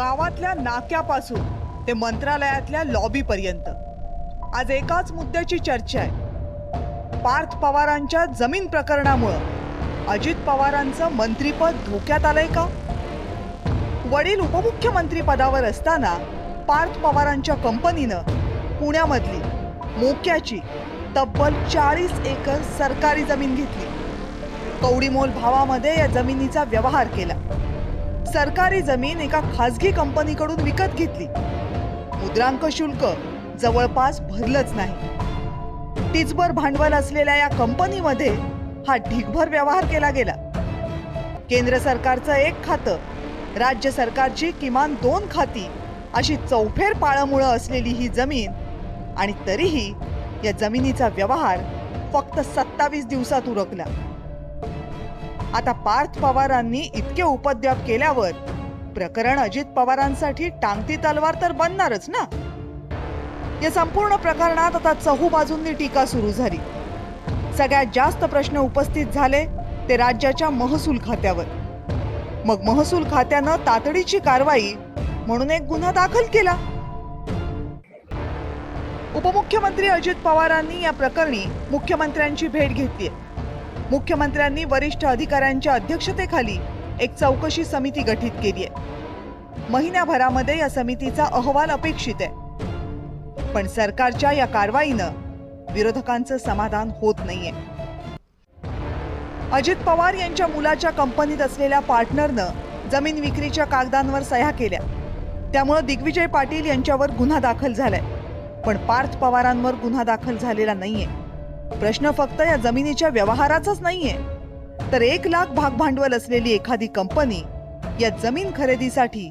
गावातल्या नाक्यापासून ते मंत्रालयातल्या लॉबीपर्यंत आज एकाच मुद्द्याची चर्चा आहे। पार्थ पवारांच्या जमीन प्रकरणामुळे अजित पवारांचं मंत्रीपद धोक्यात आलंय का? वडील उपमुख्यमंत्री पदावर असताना पार्थ पवारांच्या कंपनीनं पुण्यामधली मोक्याची तब्बल 40 एकर सरकारी जमीन घेतली। कवडीमोल भावामध्ये या जमिनीचा व्यवहार केला। सरकारी जमीन एका खासगी कंपनीकडून विकत घेतली। मुद्रांक शुल्क जवळपास भरलंच नाही। टिचभर भांडवल असलेल्या या कंपनीमध्ये हा ढीगभर व्यवहार केला गेला। केंद्र सरकारचं एक खातं, राज्य सरकारची किमान 2 खाती अशी चौफेर पाळंमुळं असलेली ही जमीन, आणि तरीही या जमिनीचा व्यवहार फक्त 27 दिवसात उरकला। आता पार्थ पवारांनी इतके उपद्व्याप केल्यावर प्रकरण अजित पवारांसाठी टांगती तलवार तर बनणारच ना। या संपूर्ण प्रकरणात आता चहूबाजूंनी टीका सुरू झाली। सगळ्यात जास्त प्रश्न उपस्थित झाले ते राज्याच्या महसूल खात्यावर। मग महसूल खात्यानं तातडीची कारवाई म्हणून एक गुन्हा दाखल केला। उपमुख्यमंत्री अजित पवारांनी या प्रकरणी मुख्यमंत्र्यांची भेट घेतली। मुख्यमंत्र्यांनी वरिष्ठ अधिकाऱ्यांच्या अध्यक्षतेखाली एक चौकशी समिती गठीत केली आहे। महिन्याभरामध्ये या समितीचा अहवाल अपेक्षित आहे। पण सरकारच्या या कारवाईनं विरोधकांचं समाधान होत नाहीये। अजित पवार यांच्या मुलाच्या कंपनीत असलेल्या पार्टनरनं जमीन विक्रीच्या कागदांवर सह्या केल्या। त्यामुळे दिग्विजय पाटील यांच्यावर गुन्हा दाखल झालाय। पण पार्थ पवारांवर गुन्हा दाखल झालेला नाहीये। प्रश्न फक्त या जमिनीच्या व्यवहाराचाच नाहीये, तर 1 लाख भाग भांडवल असलेली एखादी कंपनी या जमीन खरेदीसाठी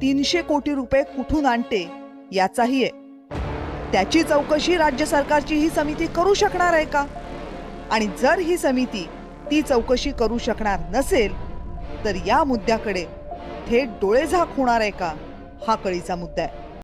300 कोटी रुपये कुठून आणते याचाही आहे। त्याची चौकशी राज्य सरकारची ही समिती करू शकणार आहे का? आणि जर ही समिती ती चौकशी करू शकणार नसेल तर या मुद्द्याकडे थेट डोळेझाक होणार आहे का, हा कळीचा मुद्दा आहे।